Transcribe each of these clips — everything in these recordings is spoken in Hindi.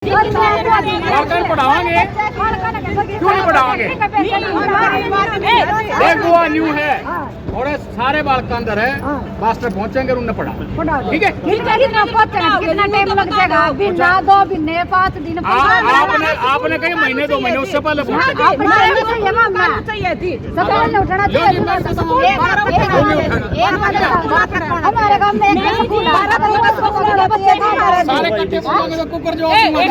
पढ़ाओगे क्यों नहीं पढ़ाओगे? एक हुआ न्यू है और सारे बालक अंदर है, मास्टर पहुंचेंगे उन्हें पढ़ा, ठीक है? कितना टाइम लग जाएगा? बिना 2 महीने 5 दिन आपने कहीं महीने 2 महीने उससे पहले पहुंचेगा। हमारे गाँव में सारे कट्टे बोलोगे कुकर जो एक मिनट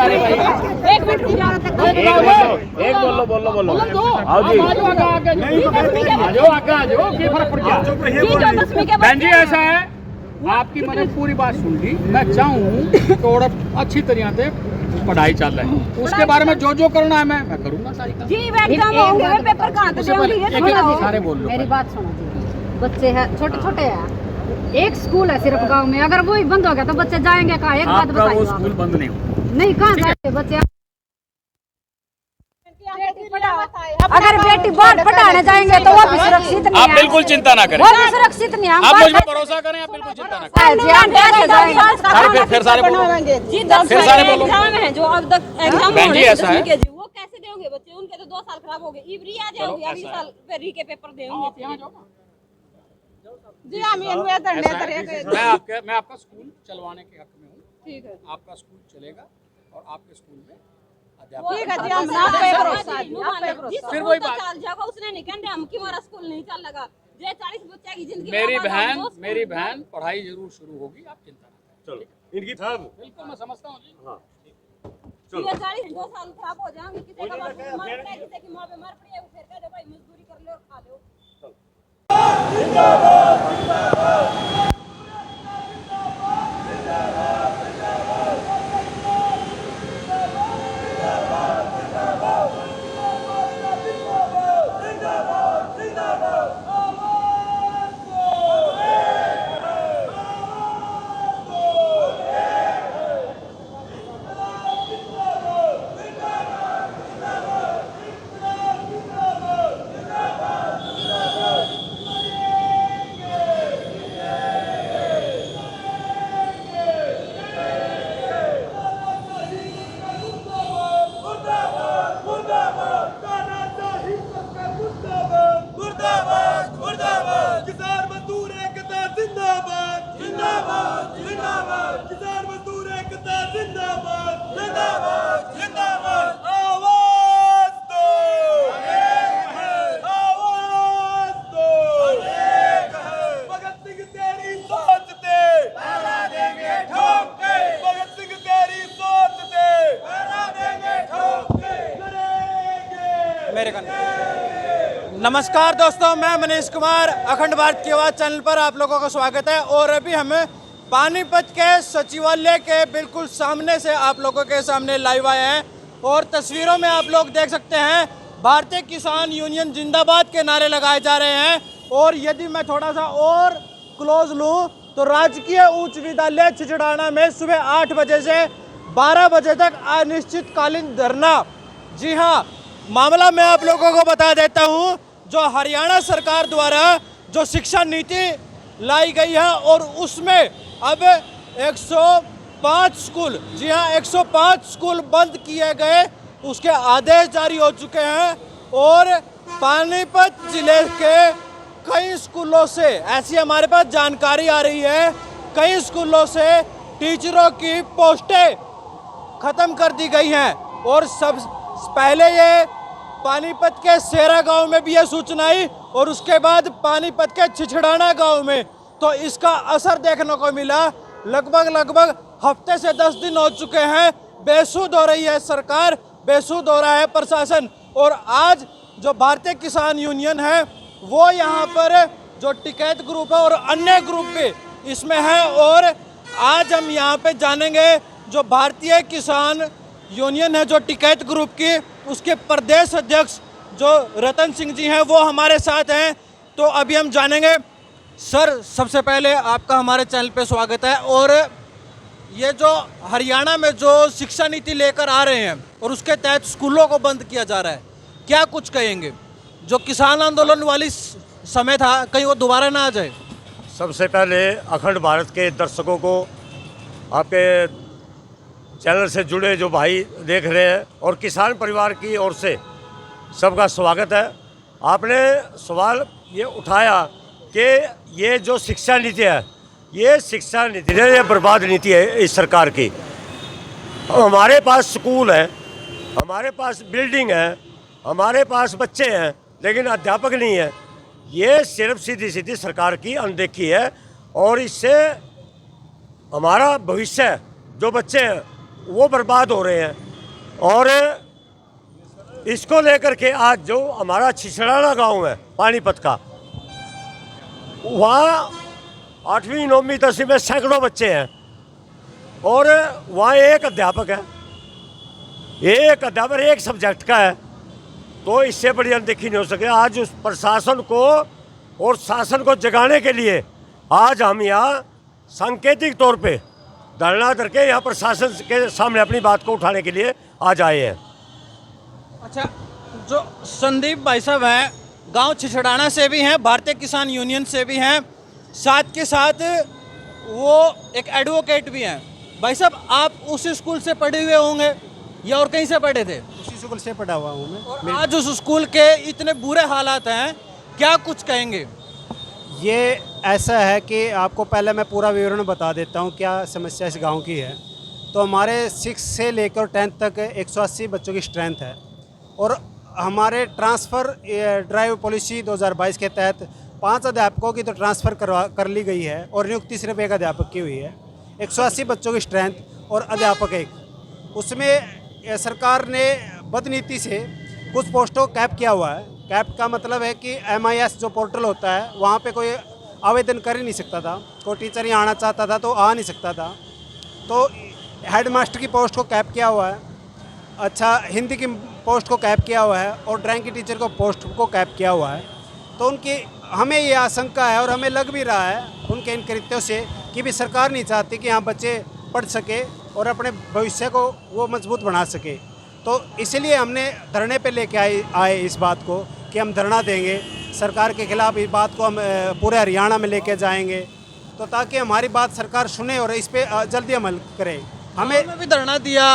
एक बोलो आओ जी, आ जाओ, क्या फर्क पड़ गया? बहन जी ऐसा है, आपकी मैंने पूरी बात सुन ली। मैं चाहूँ थोड़ा अच्छी तरह से पढ़ाई चल रही है, उसके बारे में जो करना है मैं करूँगा सारी काम। पेपर कहाँ तक सारे बोल लो। मेरी बात सुनो जी, बच्चे हैं छोटे छोटे हैं, एक स्कूल है सिर्फ गांव में, अगर वो ही बंद हो गया तो बच्चे जाएंगे कहाँ? एक बात बताइए। वो स्कूल बंद नहीं हो, नहीं कहाँ जाएंगे बच्चे? अगर बेटी बाहर पढ़ाने जाएंगे तो वो भी सुरक्षित नहीं है। आप बिल्कुल चिंता ना करें, वो भी सुरक्षित नहीं है। आप मुझ पर भरोसा करें, आप बिल्कुल चिंता ना करें। फिर सारे बोलो, फिर सारे बोलो। जो अब तक एग्जाम बहन जी ऐसा है, वो कैसे देंगे बच्चे? उनके तो 2 साल खराब हो गए, इवरी आ जाओगे अगले साल फिर री के पेपर देंगे। जी मैं आपका स्कूल चलवाने के हक में हूँ, ठीक है? आपका स्कूल चलेगा और आपके स्कूल में ठीक है जी, हम फिर वही बात चल जाएगा। उसने नहीं कहते हम कि हमारा स्कूल नहीं चल लगा। ये 40 बच्चे की जिंदगी मेरी बहन पढ़ाई जरूर शुरू होगी, आप चिंता ना करें। चलो इनकी बिल्कुल मैं समझता हूँ जी। हाँ चलो 2 साल खराब हो जाएंगे, किसी का बाप मर पड़े, किसी की माँ बीमार पड़ी है, फिर कह दो भाई मजदूरी कर लो और खा लो। नमस्कार दोस्तों, मैं मनीष कुमार, अखंड भारत की आवाज़ चैनल पर आप लोगों का स्वागत है। और अभी हमें पानीपत के सचिवालय के बिल्कुल सामने से आप लोगों के सामने लाइव आए हैं और तस्वीरों में आप लोग देख सकते हैं भारतीय किसान यूनियन जिंदाबाद के नारे लगाए जा रहे हैं। और यदि मैं थोड़ा सा और क्लोज लूँ तो राजकीय उच्च विद्यालय छिचड़ाना में सुबह 8 बजे से 12 बजे तक अनिश्चितकालीन धरना। जी हाँ, मामला मैं आप लोगों को बता देता हूँ, जो हरियाणा सरकार द्वारा जो शिक्षा नीति लाई गई है और उसमें अब 105 स्कूल, जी हाँ 105 स्कूल बंद किए गए, उसके आदेश जारी हो चुके हैं। और पानीपत जिले के कई स्कूलों से ऐसी हमारे पास जानकारी आ रही है, कई स्कूलों से टीचरों की पोस्टें ख़त्म कर दी गई हैं। और सब पहले ये पानीपत के सेरा गांव में भी ये सूचना आई और उसके बाद पानीपत के छिछड़ाना गांव में, तो इसका असर देखने को मिला। लगभग हफ्ते से 10 दिन हो चुके हैं, बेसुध हो रही है सरकार, बेसुध हो रहा है प्रशासन। और आज जो भारतीय किसान यूनियन है वो यहाँ पर जो टिकैत ग्रुप है और अन्य ग्रुप भी इसमें है। और आज हम यहाँ पे जानेंगे जो भारतीय किसान यूनियन है जो टिकैत ग्रुप की, उसके प्रदेश अध्यक्ष जो रतन सिंह जी हैं वो हमारे साथ हैं। तो अभी हम जानेंगे। सर, सबसे पहले आपका हमारे चैनल पे स्वागत है। और ये जो हरियाणा में जो शिक्षा नीति लेकर आ रहे हैं और उसके तहत स्कूलों को बंद किया जा रहा है, क्या कुछ कहेंगे? जो किसान आंदोलन वाली समय था, कहीं वो दोबारा ना आ जाए। सबसे पहले अखंड भारत के दर्शकों को, आपके चैनल से जुड़े जो भाई देख रहे हैं और किसान परिवार की ओर से सबका स्वागत है। आपने सवाल ये उठाया कि ये जो शिक्षा नीति है, ये शिक्षा नीति है, ये बर्बाद नीति है इस सरकार की। हमारे पास स्कूल है, हमारे पास बिल्डिंग है, हमारे पास बच्चे हैं, लेकिन अध्यापक नहीं है। ये सिर्फ सीधी सीधी सरकार की अनदेखी है और इससे हमारा भविष्य, जो बच्चे हैं वो बर्बाद हो रहे हैं। और इसको लेकर के आज जो हमारा छिछड़ाना गांव है पानीपत का, वहाँ 8वीं 9वीं 10वीं में सैकड़ों बच्चे हैं और वहाँ एक अध्यापक है, एक अध्यापक एक सब्जेक्ट का है। तो इससे बड़ी अनदेखी नहीं हो सके। आज उस प्रशासन को और शासन को जगाने के लिए आज हम यहाँ सांकेतिक तौर पे धरना करके यहाँ प्रशासन के सामने अपनी बात को उठाने के लिए आज आए हैं। अच्छा, जो संदीप भाई साहब हैं, गांव छिछड़ाना से भी हैं, भारतीय किसान यूनियन से भी हैं, साथ के साथ वो एक एडवोकेट भी हैं। भाई साहब, आप उस स्कूल से पढ़े हुए होंगे या और कहीं से पढ़े थे? उसी स्कूल से पढ़ा हुआ हूँ मैं। और आज उस स्कूल के इतने बुरे हालात हैं, क्या कुछ कहेंगे? ये ऐसा है कि आपको पहले मैं पूरा विवरण बता देता हूँ क्या समस्या इस गांव की है। तो हमारे 6 से लेकर 10 तक 180 बच्चों की स्ट्रेंथ है और हमारे ट्रांसफ़र ड्राइव पॉलिसी 2022 के तहत 5 अध्यापकों की तो ट्रांसफ़र कर ली गई है और नियुक्ति सिर्फ एक अध्यापक की हुई है। 180 बच्चों की स्ट्रेंथ और अध्यापक एक। उसमें सरकार ने बदनीति से कुछ पोस्टों को कैप किया हुआ है। कैप का मतलब है कि MIS जो पोर्टल होता है वहाँ पे कोई आवेदन कर ही नहीं सकता था। कोई टीचर यहाँ आना चाहता था तो आ नहीं सकता था। तो हेडमास्टर की पोस्ट को कैप किया हुआ है। अच्छा, हिंदी की पोस्ट को कैप किया हुआ है और ड्राइंग की टीचर को पोस्ट को कैप किया हुआ है। तो उनकी हमें ये आशंका है और हमें लग भी रहा है उनके इन कृत्यों से कि भी सरकार नहीं चाहती कि यहाँ बच्चे पढ़ सके और अपने भविष्य को वो मजबूत बना सके। तो इसलिए हमने धरने पे लेके आए इस बात को कि हम धरना देंगे सरकार के खिलाफ। इस बात को हम पूरे हरियाणा में लेके जाएंगे तो ताकि हमारी बात सरकार सुने और इस पे जल्दी अमल करे। हमें भी धरना दिया,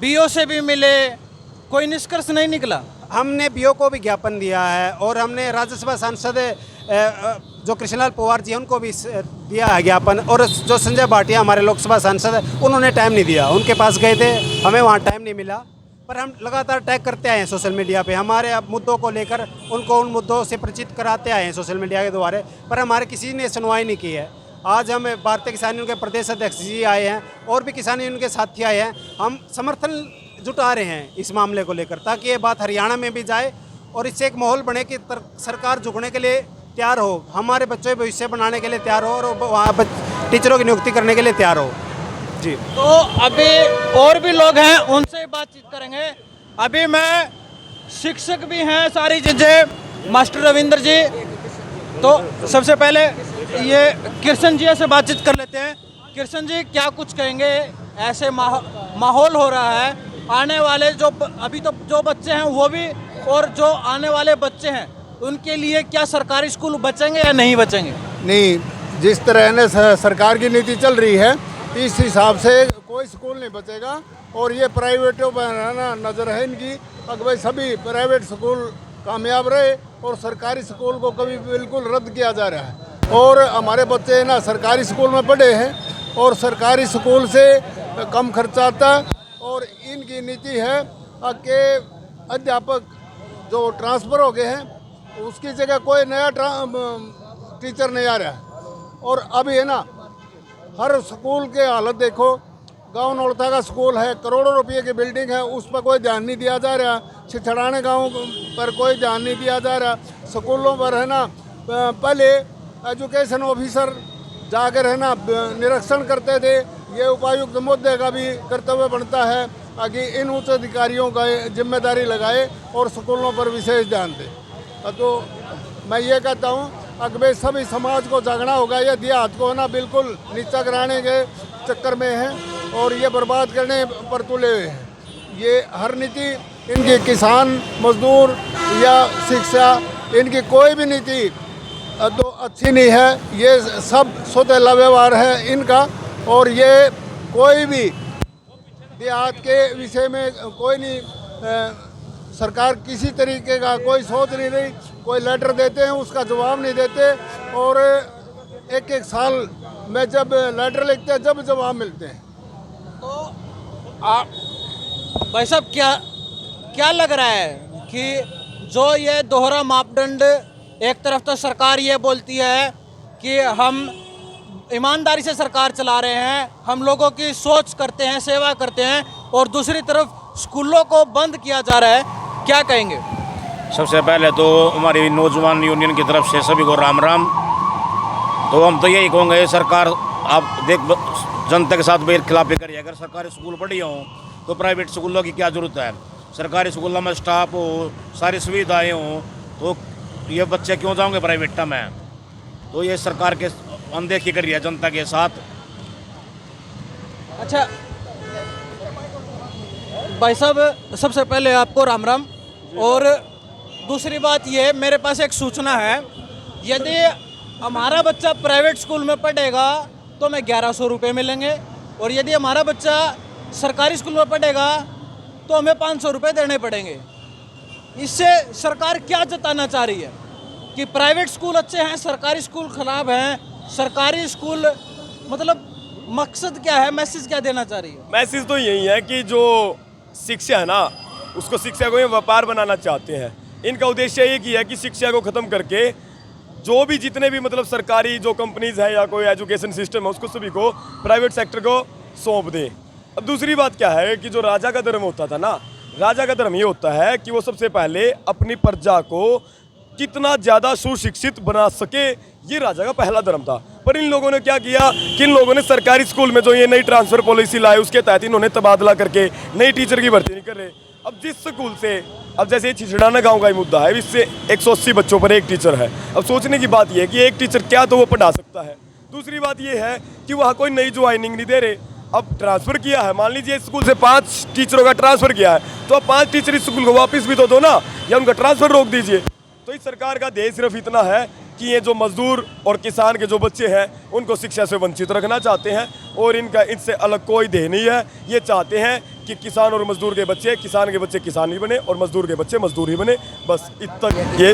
BO से भी मिले, कोई निष्कर्ष नहीं निकला। हमने BO को भी ज्ञापन दिया है और हमने राज्यसभा सांसद जो कृष्णलाल पवार जी हैं उनको भी दिया है ज्ञापन। और जो संजय भाटिया हमारे लोकसभा सांसद हैं उन्होंने टाइम नहीं दिया, उनके पास गए थे, हमें वहाँ टाइम नहीं मिला। पर हम लगातार टैग करते आए हैं सोशल मीडिया पे हमारे अब मुद्दों को लेकर, उनको उन मुद्दों से परिचित कराते आए हैं सोशल मीडिया के द्वारा, पर हमारे किसी ने सुनवाई नहीं की है। आज हम भारतीय किसान यूनियन के प्रदेश अध्यक्ष जी आए हैं और भी किसान यूनियन के साथी आए हैं। हम समर्थन जुटा रहे हैं इस मामले को लेकर ताकि ये बात हरियाणा में भी जाए और इससे एक माहौल बने कि सरकार झुकने के लिए तैयार हो, हमारे बच्चों के भविष्य बनाने के लिए तैयार हो और वहाँ टीचरों की नियुक्ति करने के लिए तैयार हो जी। तो अभी और भी लोग हैं, उनसे बातचीत करेंगे। अभी मैं शिक्षक भी हैं सारी चीज़ें, मास्टर रविंद्र जी। तो सबसे पहले ये कृष्ण जी से बातचीत कर लेते हैं। कृष्ण जी, क्या कुछ कहेंगे? ऐसे माहौल हो रहा है, आने वाले जो अभी तो जो बच्चे हैं वो भी और जो आने वाले बच्चे हैं उनके लिए क्या सरकारी स्कूल बचेंगे या नहीं बचेंगे? नहीं, जिस तरह ने सरकार की नीति चल रही है इस हिसाब से कोई स्कूल नहीं बचेगा। और ये प्राइवेटों पर रहना नज़र है इनकी, अगर भाई सभी प्राइवेट स्कूल कामयाब रहे और सरकारी स्कूल को कभी बिल्कुल रद्द किया जा रहा है। और हमारे बच्चे ना सरकारी स्कूल में पढ़े हैं और सरकारी स्कूल से कम खर्चा आता। और इनकी नीति है कि अध्यापक जो ट्रांसफ़र हो गए हैं उसकी जगह कोई नया टीचर नहीं आ रहा है। और अभी है ना हर स्कूल के हालत देखो, गांव नौड़ता का स्कूल है, करोड़ों रुपए की बिल्डिंग है, उस पर कोई ध्यान नहीं दिया जा रहा। छिछड़ाने गांव पर कोई ध्यान नहीं दिया जा रहा। स्कूलों पर है ना पहले एजुकेशन ऑफिसर जाकर है ना निरीक्षण करते थे, ये उपायुक्त मुद्दे का भी कर्तव्य बनता है कि इन उच्च अधिकारियों का जिम्मेदारी लगाए और स्कूलों पर विशेष ध्यान दे। तो मैं ये कहता हूँ अगर सभी समाज को जागना होगा। ये देहात को ना बिल्कुल नीचा कराने के चक्कर में है और ये बर्बाद करने पर तुले हुए हैं। ये हर नीति इनकी किसान मजदूर या शिक्षा, इनकी कोई भी नीति तो अच्छी नहीं है। ये सब सौतेला व्यवहार है इनका और ये कोई भी देहात के विषय में कोई नहीं, सरकार किसी तरीके का कोई सोच नहीं रही। कोई लेटर देते हैं उसका जवाब नहीं देते, और एक एक साल में जब लेटर लिखते हैं जब जवाब मिलते हैं। तो आप भाई साहब क्या लग रहा है कि जो ये दोहरा मापदंड, एक तरफ तो सरकार ये बोलती है कि हम ईमानदारी से सरकार चला रहे हैं, हम लोगों की सोच करते हैं, सेवा करते हैं, और दूसरी तरफ स्कूलों को बंद किया जा रहा है, क्या कहेंगे? सबसे पहले तो हमारी नौजवान यूनियन की तरफ से सभी को राम राम। तो हम तो यही कहेंगे, सरकार आप जनता के साथ बेखिलाफी करिए। अगर सरकारी स्कूल बढ़िया हो तो प्राइवेट स्कूलों की क्या ज़रूरत है? सरकारी स्कूलों में स्टाफ हो, सारी सुविधाएं हो, तो ये बच्चे क्यों जाओगे प्राइवेट में? तो ये सरकार के अनदेखी कर रही है जनता के साथ। अच्छा भाई साहब, सबसे पहले आपको राम राम। और दूसरी बात ये, मेरे पास एक सूचना है, यदि हमारा बच्चा प्राइवेट स्कूल में पढ़ेगा तो हमें 1100 रुपये मिलेंगे, और यदि हमारा बच्चा सरकारी स्कूल में पढ़ेगा तो हमें 500 रुपये देने पड़ेंगे। इससे सरकार क्या जताना चाह रही है कि प्राइवेट स्कूल अच्छे हैं, सरकारी स्कूल खराब हैं? सरकारी स्कूल मतलब मकसद क्या है, मैसेज क्या देना चाह रही है? मैसेज तो यही है कि जो शिक्षा है ना, उसको शिक्षा को ये व्यापार बनाना चाहते हैं। इनका उद्देश्य एक ही है कि शिक्षा को ख़त्म करके जो भी जितने भी मतलब सरकारी जो कंपनीज है या कोई एजुकेशन सिस्टम है, उसको सभी को प्राइवेट सेक्टर को सौंप दें। अब दूसरी बात क्या है कि जो राजा का धर्म होता था ना, राजा का धर्म ये होता है कि वो सबसे पहले अपनी प्रजा को कितना ज़्यादा सुशिक्षित बना सके, ये राजा का पहला धर्म था। पर इन लोगों ने क्या किया कि इन लोगों ने सरकारी स्कूल में जो ये नई ट्रांसफ़र पॉलिसी लाए, उसके तहत इन्होंने तबादला करके नई टीचर की भर्ती नहीं कर रहे। अब जिस स्कूल से, अब जैसे छिछड़ाना गांव का ही मुद्दा है, इससे 180 बच्चों पर एक टीचर है। अब सोचने की बात यह है कि एक टीचर क्या तो वो पढ़ा सकता है। दूसरी बात यह है कि वहाँ कोई नई ज्वाइनिंग नहीं दे रहे। अब ट्रांसफ़र किया है, मान लीजिए स्कूल से 5 टीचरों का ट्रांसफ़र किया है, तो अब 5 टीचर इस स्कूल को वापस भी तो दो ना, या उनका ट्रांसफ़र रोक दीजिए। तो इस सरकार का ध्येय सिर्फ इतना है कि ये जो मजदूर और किसान के जो बच्चे हैं उनको शिक्षा से वंचित रखना चाहते हैं, और इनका इनसे अलग कोई ध्येय नहीं है। ये चाहते हैं कि किसान और मजदूर के बच्चे, किसान के बच्चे किसान ही बने और मजदूर के बच्चे मजदूर ही बने, बस इतना ये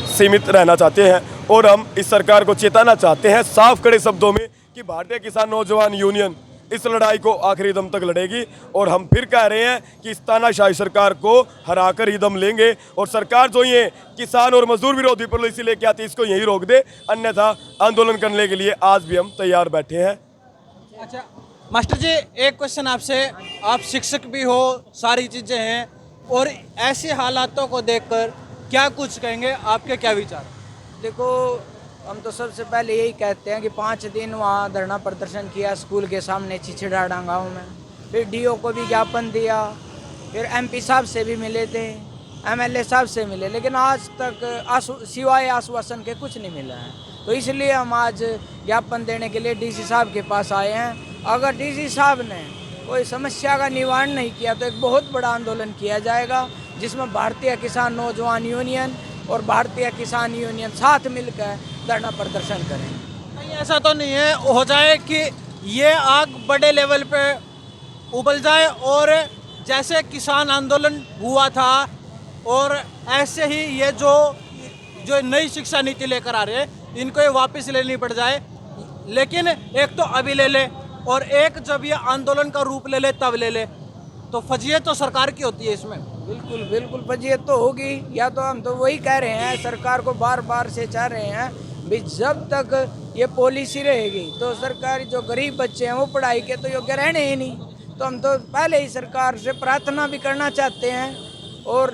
सीमित रहना चाहते हैं। और हम इस सरकार को चेताना चाहते हैं साफ कड़े शब्दों में कि भारतीय किसान नौजवान यूनियन इस लड़ाई को आखिरी दम तक लड़ेगी, और हम फिर कह रहे हैं कि इस तानाशाही सरकार को हराकर ही दम लेंगे। और सरकार जो ये किसान और मजदूर विरोधी पॉलिसी लेके आती है, इसको यही रोक दे, अन्यथा आंदोलन करने के लिए आज भी हम तैयार बैठे हैं। अच्छा मास्टर जी, एक क्वेश्चन आपसे, आप शिक्षक भी हो, सारी चीज़ें हैं, और ऐसे हालातों को देखकर क्या कुछ कहेंगे, आपके क्या विचार? देखो, हम तो सबसे पहले यही कहते हैं कि 5 दिन वहाँ धरना प्रदर्शन किया स्कूल के सामने छिछड़ाना गाँव में, फिर डीओ को भी ज्ञापन दिया, फिर एमपी साहब से भी मिले थे, एमएलए साहब से मिले, लेकिन आज तक सिवाय आश्वासन के कुछ नहीं मिला है। तो इसलिए हम आज ज्ञापन देने के लिए डीसी साहब के पास आए हैं। अगर डीसी साहब ने कोई समस्या का निवारण नहीं किया तो एक बहुत बड़ा आंदोलन किया जाएगा, जिसमें भारतीय किसान नौजवान यूनियन और भारतीय किसान यूनियन साथ मिलकर धरना प्रदर्शन करें। नहीं, ऐसा तो नहीं है हो जाए कि ये आग बड़े लेवल पे उबल जाए, और जैसे किसान आंदोलन हुआ था, और ऐसे ही ये जो नई शिक्षा नीति लेकर आ रहे हैं, इनको ये वापस लेनी पड़ जाए। लेकिन एक तो अभी ले ले, और एक जब ये आंदोलन का रूप ले ले तब ले ले, तो फजीयत तो सरकार की होती है इसमें। बिल्कुल बिल्कुल फजीयत तो होगी। या तो हम तो वही कह रहे हैं, सरकार को बार बार से चाह रहे हैं भी जब तक ये पॉलिसी रहेगी तो सरकारी जो गरीब बच्चे हैं वो पढ़ाई के तो योग्य रहने ही नहीं। तो हम तो पहले ही सरकार से प्रार्थना भी करना चाहते हैं, और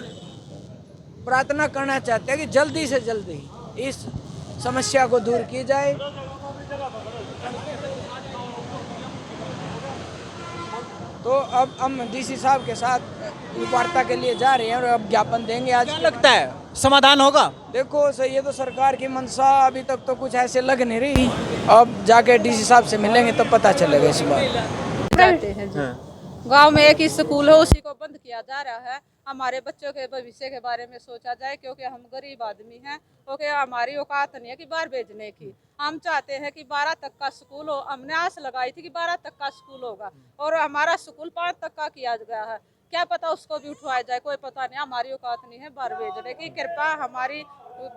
प्रार्थना करना चाहते हैं कि जल्दी से जल्दी इस समस्या को दूर की जाए। तो अब हम डीसी साहब के साथ वार्ता के लिए जा रहे हैं, और अब ज्ञापन देंगे। आज क्या लगता है समाधान होगा? देखो सर, ये तो सरकार की मंशा अभी तक तो कुछ ऐसे लग नहीं रही, अब जाके डीसी साहब से मिलेंगे तो पता चलेगा इस बार। गांव में एक ही स्कूल हो, उसी को बंद किया जा रहा है। हमारे बच्चों के भविष्य के बारे में सोचा जाए, क्योंकि हम गरीब आदमी हैं, क्योंकि हमारी औकात नहीं है कि बाहर भेजने की। हम चाहते हैं कि 12 तक का स्कूल हो। हमने आस लगाई थी कि 12 तक का स्कूल होगा, और हमारा स्कूल 5 तक का किया गया है। क्या पता उसको भी उठवाया जाए, कोई पता नहीं। हमारी औकात नहीं है बाहर भेजने की। कृपया हमारी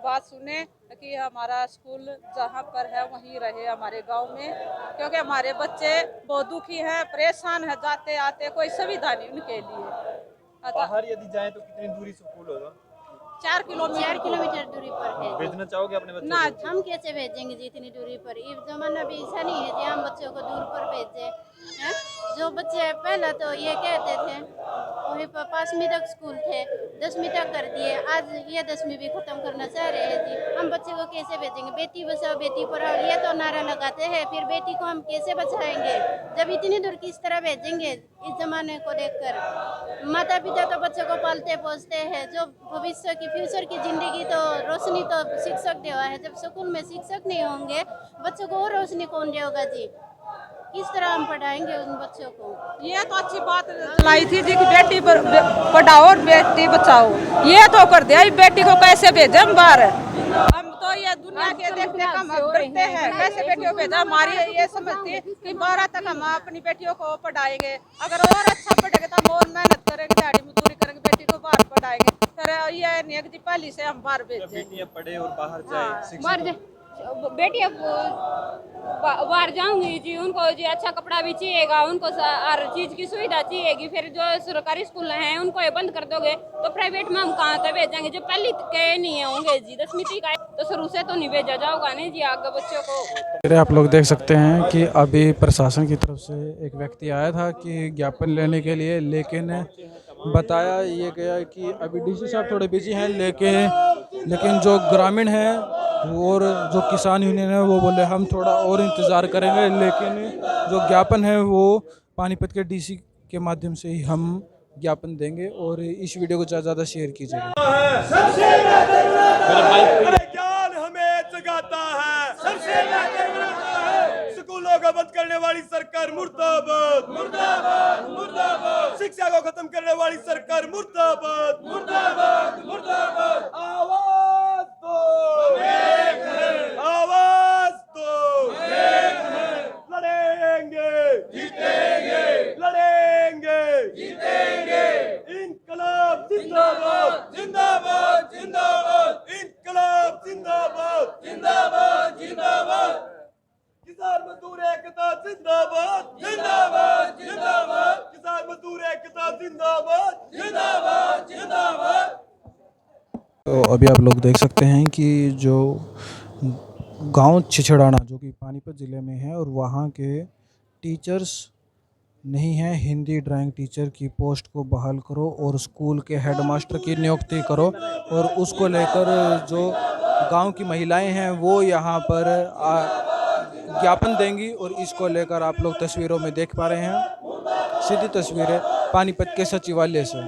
बात सुने कि हमारा स्कूल जहाँ पर है वहीं रहे हमारे गांव में, क्योंकि हमारे बच्चे बहुत दुखी हैं, परेशान है, जाते आते कोई सुविधा नहीं उनके लिए। बाहर यदि जाएं तो कितनी दूरी स्कूल होगा? 4 किलोमीटर दूरी पर है। भेजना चाहोगे अपने बच्चों ना, को? हम कैसे भेजेंगे जी इतनी दूरी पर? ये जमाना भी ऐसा नहीं है कि हम बच्चों को दूर पर भेजें हैं। जो बच्चे पहले तो ये कहते थे वही 5वीं तक स्कूल थे, 10वीं तक कर दिए, आज ये 10वीं भी खत्म करना चाह रहे हैं जी। हम बच्चे को कैसे भेजेंगे? बेटी बचाओ बेटी पढ़ाओ ये तो नारा लगाते हैं, फिर बेटी को हम कैसे बचाएंगे जब इतनी दूर किस तरह भेजेंगे? इस जमाने को देखकर माता पिता तो बच्चों को पालते पोसते हैं, जो भविष्य की फ्यूचर की जिंदगी तो रोशनी तो शिक्षक देवा है। जब स्कूल में शिक्षक नहीं होंगे बच्चों को और रोशनी कौन देगा जी? किस तरह हम पढ़ाएंगे उन बच्चों को? ये तो अच्छी बात चलाई थी जी कि बेटी पढ़ाओ और बेटी बचाओ, ये तो कर दिया। बेटी को कैसे भेजे हम बाहर? हम तो ये दुनिया के देखते हम डरते हैं, कैसे बेटियों को भेजा? हमारी ये समझती कि 12 तक हम अपनी बेटियों को पढ़ाएंगे। अगर और अच्छा पढ़ेंगे तो हम और मेहनत करेंगे, दिहाड़ी मजदूरी करेंगे, बेटी को बाहर पढ़ाएंगे। फिर ये नहीं है कि पहली से हम बाहर भेजें। बेटियां पढ़े और बाहर जाए, बेटी बाहर जाऊंगी जी, उनको जी अच्छा कपड़ा भी चाहिएगा, उनको हर चीज की सुविधा चाहिएगी। फिर जो सरकारी स्कूल हैं उनको ये बंद कर दोगे तो प्राइवेट में हम कहाँ से भेजेंगे? जो पहले के नहीं होंगे जी, 10वीं तक का तो शुरू से तो नहीं भेजा जाओगा नहीं जी आगे बच्चों को। आप लोग देख सकते हैं कि अभी प्रशासन की तरफ से एक व्यक्ति आया था कि ज्ञापन लेने के लिए, लेकिन बताया ये गया कि अभी डीसी साहब थोड़े बिजी हैं, लेकिन जो ग्रामीण हैं और जो किसान यूनियन है वो बोले हम थोड़ा और इंतज़ार करेंगे, लेकिन जो ज्ञापन है वो पानीपत के डीसी के माध्यम से ही हम ज्ञापन देंगे। और इस वीडियो को ज़्यादा से ज़्यादा शेयर कीजिएगा। ज्ञान हमें जगाता है, स्कूलों को बंद करने वाली सरकार मुर्दाबाद, मुर्दाबाद, मुर्दाबाद। शिक्षा को खत्म करने वाली सरकार मुर्दाबाद, मुर्दाबाद, मुर्दाबाद। आवाज दो, आवाज दो, लड़ेंगे, जीतेंगे, लड़ेंगे, जीतेंगे। इनकलाब जिंदाबाद, जिंदाबाद, जिंदाबाद। इनकलाब जिंदाबाद, जिंदाबाद, जिंदाबाद। किसान मजदूर एकता जिंदाबाद, जिंदाबाद, जिंदाबाद। किसान मजदूर एकता जिंदाबाद, जिंदाबाद, जिंदाबाद। तो अभी आप लोग देख सकते हैं कि जो गांव छिछड़ाना जो कि पानीपत ज़िले में है, और वहां के टीचर्स नहीं हैं, हिंदी ड्राइंग टीचर की पोस्ट को बहाल करो और स्कूल के हेडमास्टर की नियुक्ति करो। और उसको लेकर जो गांव की महिलाएं हैं वो यहां पर ज्ञापन देंगी, और इसको लेकर आप लोग तस्वीरों में देख पा रहे हैं सीधी तस्वीरें पानीपत के सचिवालय से।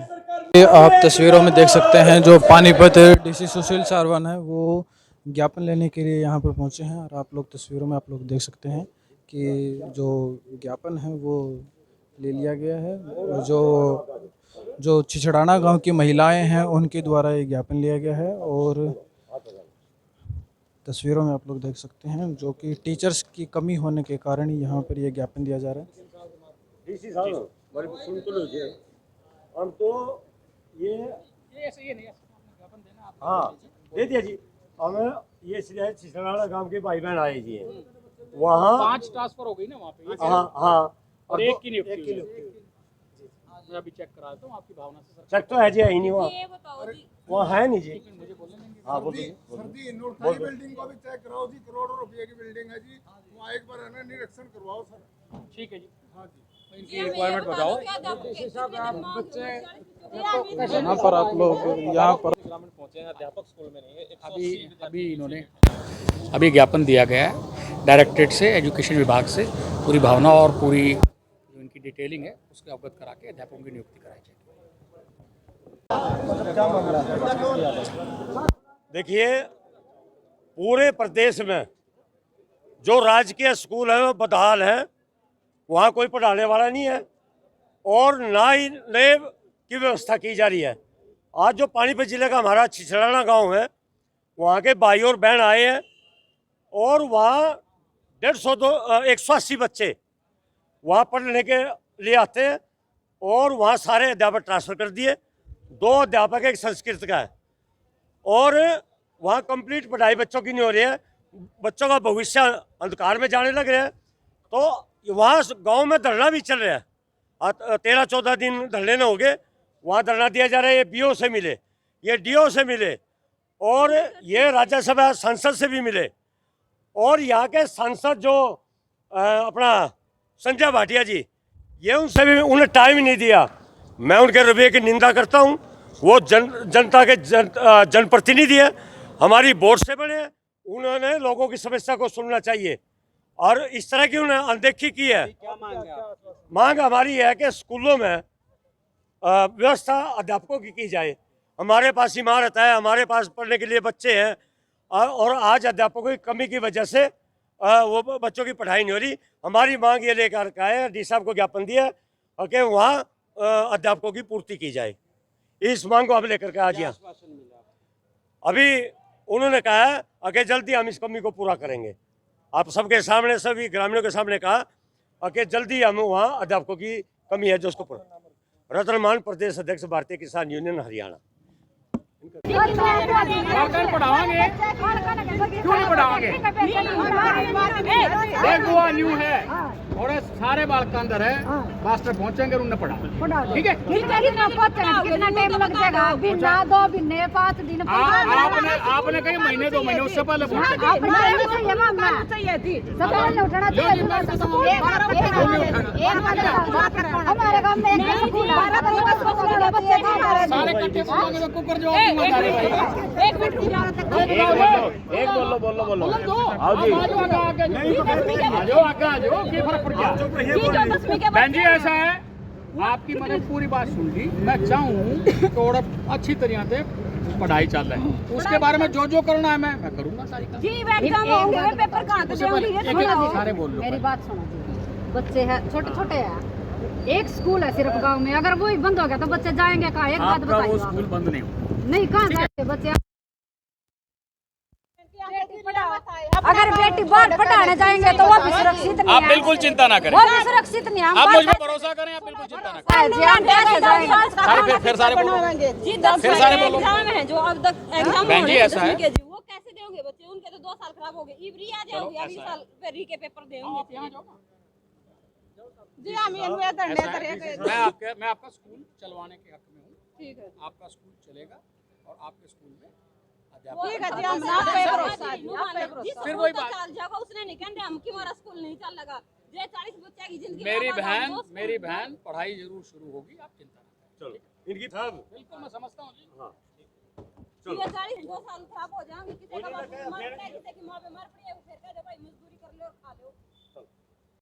ये आप तस्वीरों में देख सकते हैं जो पानीपत डीसी सुशील सारवान है वो ज्ञापन लेने के लिए यहाँ पर पहुँचे हैं। और आप लोग तस्वीरों में आप लोग देख सकते हैं कि जो ज्ञापन है वो ले लिया गया है, और जो छिछड़ाना गांव की महिलाएं हैं उनके द्वारा ये ज्ञापन लिया गया है। और तस्वीरों में आप लोग देख सकते हैं जो कि टीचर्स की कमी होने के कारण यहाँ पर ये ज्ञापन दिया जा रहा है। डीसी साहब सुन तो लीजिए, हम तो ये हाँ दे दिया जी। हमें ये छिछड़ाना गांव के भाई बहन आए जी, वहाँ 5 ट्रांसफर हो गई ना वहाँ पे। हाँ हाँ, और एक की नियुक्ति। मैं अभी चेक करा देता हूँ आपकी भावना से। चेक तो है जी, है ही नहीं वहाँ है नहीं जी। हाँ बोलिए। सर नोटरी बिल्डिंग को भी चेक कराओ जी, करोड़ों रुपए की बिल्डिंग है जी, वहाँ एक बार है ना निरीक्षण करवाओ सर। ठीक है जी। हाँ जी, इनकी रिक्वायरमेंट बताओ। यहाँ पर आप लोग यहाँ पर अध्यापक स्कूल में नहीं है। अभी इन्होंने ज्ञापन दिया गया है डायरेक्टरेट से, एजुकेशन विभाग से, पूरी भावना और पूरी जो इनकी डिटेलिंग है उसके अवगत करा के अध्यापकों की नियुक्ति कराई जाएगी। देखिए पूरे प्रदेश में जो राजकीय स्कूल है वो बदहाल है, वहाँ कोई पढ़ाने वाला नहीं है। और ना ही लेब की व्यवस्था की जा रही है। आज जो पानीपत जिले का हमारा छिछड़ाना गांव है, वहाँ के भाई और बहन आए हैं और वहाँ 180 बच्चे वहाँ पढ़ने के लिए आते हैं और वहाँ सारे अध्यापक ट्रांसफ़र कर दिए। 2 अध्यापक एक संस्कृत का है और वहाँ कंप्लीट पढ़ाई बच्चों की नहीं हो रही है। बच्चों का भविष्य अंधकार में जाने लग रहा है। तो वहाँ गांव में धरना भी चल रहा है। 13-14 दिन धरने न हो गए, वहाँ धरना दिया जा रहा है। ये बीओ से मिले, ये डीओ से मिले और ये राज्यसभा सांसद से भी मिले और यहाँ के सांसद जो अपना संजय भाटिया जी, ये उनसे भी उन्हें टाइम ही नहीं दिया। मैं उनके रवैये की निंदा करता हूँ। वो जनता के जनप्रतिनिधि है, हमारी वोट से बने हैं। उन्होंने लोगों की समस्या को सुनना चाहिए और इस तरह की उन्हें अनदेखी की है। मांग हमारी है कि स्कूलों में व्यवस्था अध्यापकों की जाए। हमारे पास इमारत है, हमारे पास पढ़ने के लिए बच्चे हैं और आज अध्यापकों की कमी की वजह से वो बच्चों की पढ़ाई नहीं हो रही। हमारी मांग ये लेकर के आए, डी साहब को ज्ञापन दिया और कि वहाँ अध्यापकों की पूर्ति की जाए। इस मांग को हम लेकर के आज यहाँ अभी उन्होंने कहा है कि जल्दी हम इस कमी को पूरा करेंगे। आप सबके सामने, सभी ग्रामीणों के सामने कहा कि जल्दी हम वहाँ अध्यापकों की कमी है जो उसको पूरा। रतनमान, प्रदेश अध्यक्ष, भारतीय किसान यूनियन, हरियाणा। पढ़ावांगे क्यों नहीं पढ़ावांगे? एक हुआ न्यू है और सारे बालक अंदर है, मास्टर पहुंचेंगे और उन्हें पढ़ा। ठीक है, कितना टाइम लग जाएगा? बिना 2 महीने 5 दिन आपने कहीं महीने 2 महीने उससे पहले हमारे गाँव में एक बोलो आओ जी, आगे फर्क पड़ गया। बहन जी ऐसा है, आपकी मैंने पूरी बात सुन ली। मैं चाहूँ थोड़ा अच्छी तरह से पढ़ाई चल रही है, उसके बारे में जो करना है मैं करूँगा सारी सारे बोल लो। मेरी बात सुनो, बच्चे हैं छोटे छोटे हैं, एक स्कूल है सिर्फ गांव में, अगर वो ही बंद हो गया तो बच्चे जाएंगे कहाँ? एक बात बताइए। वो स्कूल बंद नहीं हो, नहीं कहाँ जाएंगे बच्चे? अगर बेटी बाहर पढ़ाने जाएंगे तो वो भी सुरक्षित नहीं है। आप बिल्कुल चिंता ना करें, वो भी सुरक्षित नहीं है। आप मुझ पर भरोसा करें, आप बिल्कुल चिंता ना करें। फिर सारे बोलो, फिर सारे बोलो। एग्जाम है जो अब तक एग्जाम बहन जी ऐसा है, वो कैसे देंगे बच्चे? उनके तो 2 साल खराब हो गए। इवरी आ जाओगे, अगले साल फिर री के पेपर देंगे। जी हम मैं आपका स्कूल चलवाने के हक में हूँ। ठीक है, आपका स्कूल चलेगा और आपके स्कूल में ठीक है जी, हम फिर वही बात। उसने नहीं कहते हम कि हमारा स्कूल नहीं चल लगा। 40 बच्चे की जिंदगी मेरी बहन पढ़ाई जरूर शुरू होगी, आप चिंता ना करें। चलो इनकी था बिल्कुल मैं समझता हूँ जी। हाँ, ये 2 साल खराब हो जाएंगे, किसी का किसी की माँ बीमार पड़ी है, फिर